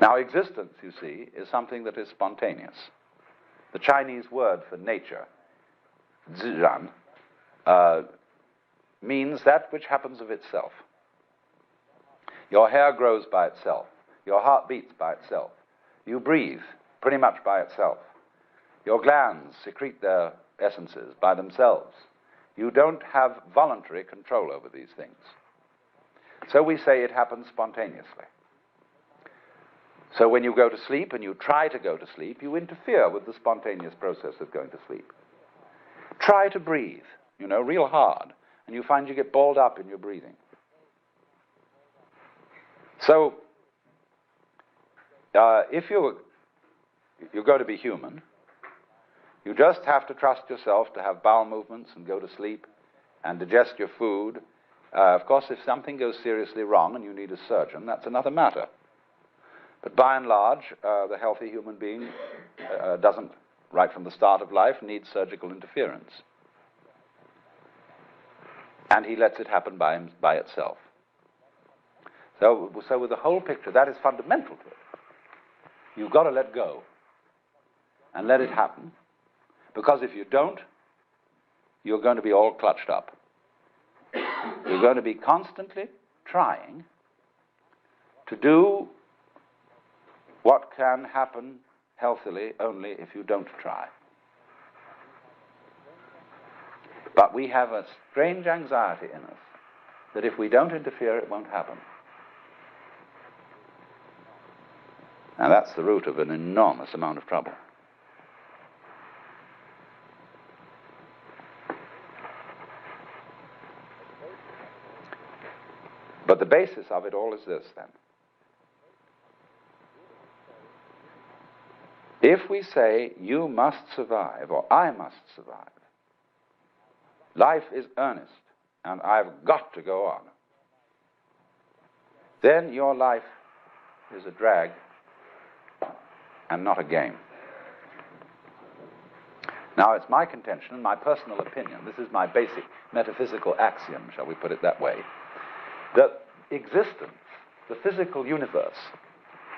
Now, existence, you see, is something that is spontaneous. The Chinese word for nature, zhiran, means that which happens of itself. Your hair grows by itself. Your heart beats by itself. You breathe pretty much by itself. Your glands secrete their essences by themselves. You don't have voluntary control over these things. So we say it happens spontaneously. So when you go to sleep and you try to go to sleep, you interfere with the spontaneous process of going to sleep. Try to breathe, real hard, and you find you get balled up in your breathing. So, if you're going to be human, you just have to trust yourself to have bowel movements and go to sleep and digest your food. Of course, if something goes seriously wrong and you need a surgeon, that's another matter. But by and large, the healthy human being doesn't, right from the start of life, need surgical interference. And he lets it happen by itself. So with the whole picture, that is fundamental to it. You've got to let go and let it happen, because if you don't, you're going to be all clutched up. You're going to be constantly trying to do what can happen healthily only if you don't try. But we have a strange anxiety in us that if we don't interfere, it won't happen. And that's the root of an enormous amount of trouble. But the basis of it all is this, then. If we say, you must survive, or I must survive, life is earnest, and I've got to go on, then your life is a drag and not a game. Now, it's my contention and my personal opinion, this is my basic metaphysical axiom, shall we put it that way, that existence, the physical universe,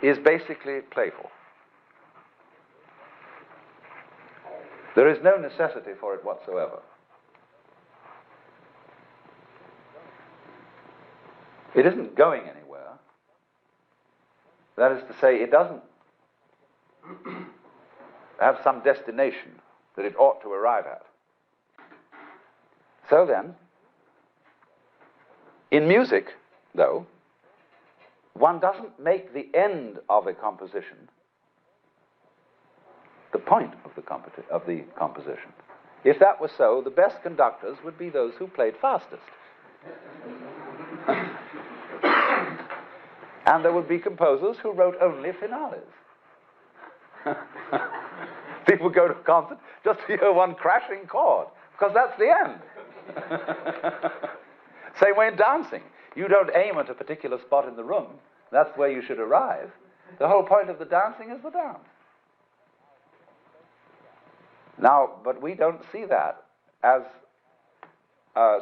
is basically playful. There is no necessity for it whatsoever. It isn't going anywhere. That is to say, it doesn't have some destination that it ought to arrive at. So then, in music, though, one doesn't make the end of a composition the point of the composition. If that were so, the best conductors would be those who played fastest. And there would be composers who wrote only finales. People go to a concert just to hear one crashing chord, because that's the end. Same way in dancing. You don't aim at a particular spot in the room. That's where you should arrive. The whole point of the dancing is the dance. Now, but we don't see that as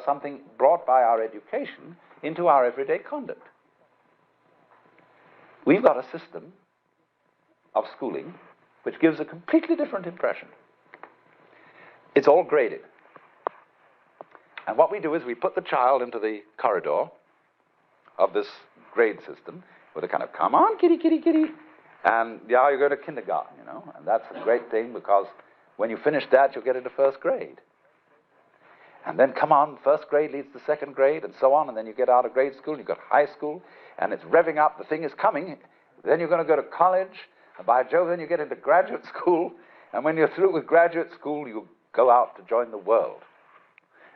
something brought by our education into our everyday conduct. We've got a system of schooling which gives a completely different impression. It's all graded. And what we do is we put the child into the corridor of this grade system with a kind of, come on, kitty, kitty, kitty. And yeah, you go to kindergarten, and that's a great thing because when you finish that, you'll get into first grade. And then, come on, first grade leads to second grade, and so on, and then you get out of grade school, and you've got high school, and it's revving up, the thing is coming. Then you're going to go to college, and by Jove, then you get into graduate school, and when you're through with graduate school, you go out to join the world.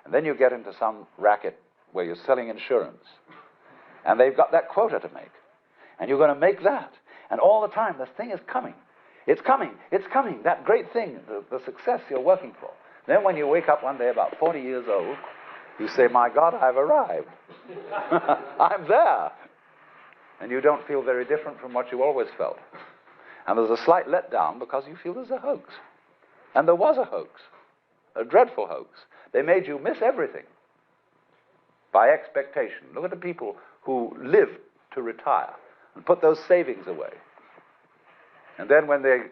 And then you get into some racket where you're selling insurance, and they've got that quota to make, and you're going to make that. And all the time, this thing is coming. It's coming, that great thing, the success you're working for. Then when you wake up one day about 40 years old, you say, my God, I've arrived. I'm there. And you don't feel very different from what you always felt. And there's a slight letdown because you feel there's a hoax. And there was a hoax, a dreadful hoax. They made you miss everything by expectation. Look at the people who live to retire and put those savings away. And then when they're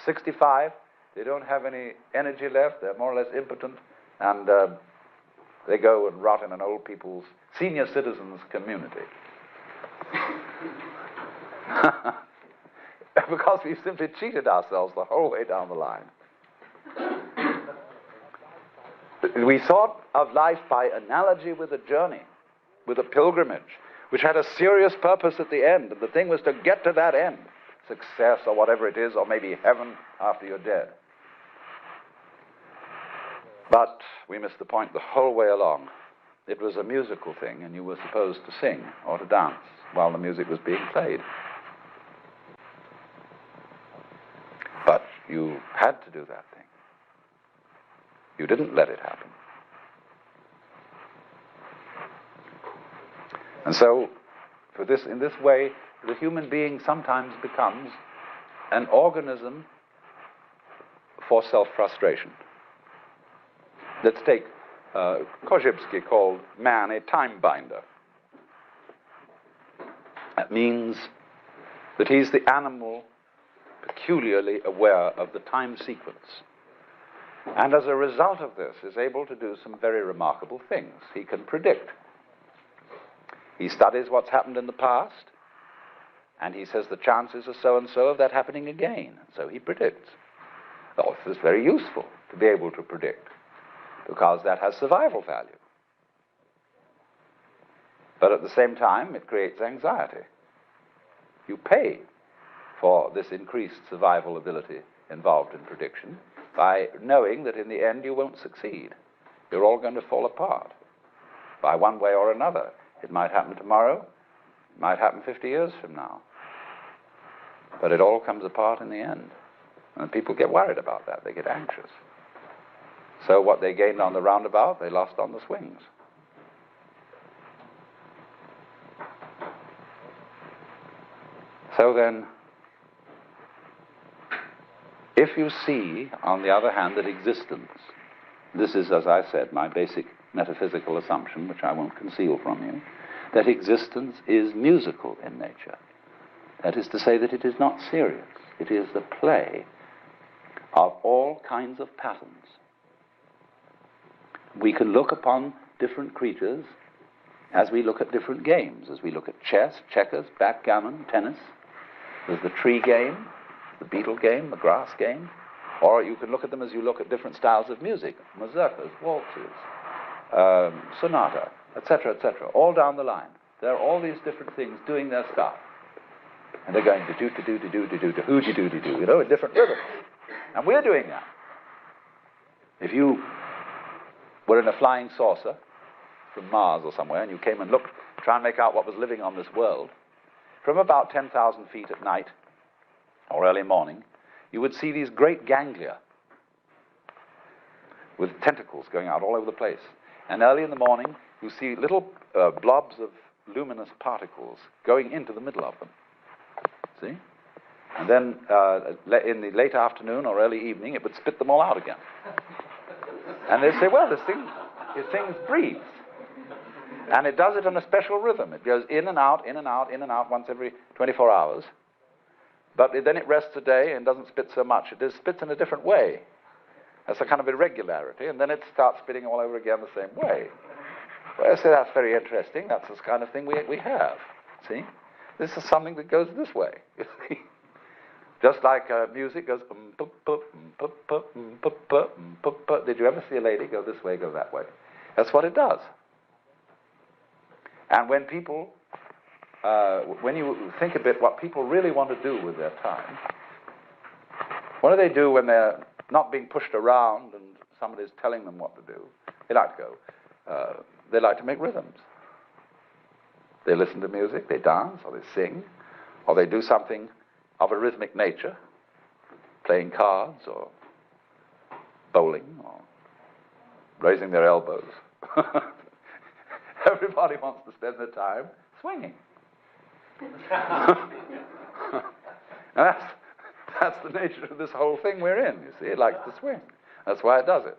65, they don't have any energy left, they're more or less impotent, and they go and rot in an old people's senior citizens community. Because we've simply cheated ourselves the whole way down the line. We thought of life by analogy with a journey, with a pilgrimage, which had a serious purpose at the end, and the thing was to get to that end, success or whatever it is, or maybe heaven after you're dead. But we missed the point the whole way along. It was a musical thing, and you were supposed to sing or to dance while the music was being played. But you had to do that thing. You didn't let it happen. And so, in this way, the human being sometimes becomes an organism for self-frustration. Let's take Korzybski called man a time binder. That means that he's the animal peculiarly aware of the time sequence. And as a result of this, is able to do some very remarkable things. He can predict. He studies what's happened in the past, and he says the chances are so-and-so of that happening again. So he predicts. Oh, it's very useful to be able to predict, because that has survival value. But at the same time, it creates anxiety. You pay for this increased survival ability involved in prediction by knowing that in the end you won't succeed. You're all going to fall apart by one way or another. It might happen tomorrow, it might happen 50 years from now. But it all comes apart in the end. And people get worried about that, they get anxious. So what they gained on the roundabout, they lost on the swings. So then, if you see, on the other hand, that existence, this is, as I said, my basic metaphysical assumption, which I won't conceal from you, that existence is musical in nature. That is to say that it is not serious. It is the play of all kinds of patterns. We can look upon different creatures as we look at different games, as we look at chess, checkers, backgammon, tennis. There's the tree game, the beetle game, the grass game. Or you can look at them as you look at different styles of music, mazurkas, waltzes, sonata, etc., all down the line. There are all these different things doing their stuff. And they're going to do, you know, in different rhythms. And we're doing that. If you were in a flying saucer from Mars or somewhere, and you came and looked, try and make out what was living on this world, from about 10,000 feet at night, or early morning, you would see these great ganglia with tentacles going out all over the place. And early in the morning, you see little blobs of luminous particles going into the middle of them. See? And then in the late afternoon or early evening, it would spit them all out again. And they'd say, well, this thing breathes. And it does it in a special rhythm. It goes in and out, in and out, in and out once every 24 hours. But then it rests a day and doesn't spit so much. It spits in a different way. That's a kind of irregularity. And then it starts spitting all over again the same way. Well, I say that's very interesting. That's the kind of thing we have. See? This is something that goes this way. You see? Just like music goes... Did you ever see a lady go this way, go that way? That's what it does. And when people... when you think a bit what people really want to do with their time, what do they do when they're not being pushed around and somebody's telling them what to do? They like to go. They like to make rhythms. They listen to music, they dance, or they sing, or they do something of a rhythmic nature, playing cards, or bowling, or raising their elbows. Everybody wants to spend their time swinging. And that's the nature of this whole thing we're in, you see. It likes to swing. That's why it does it.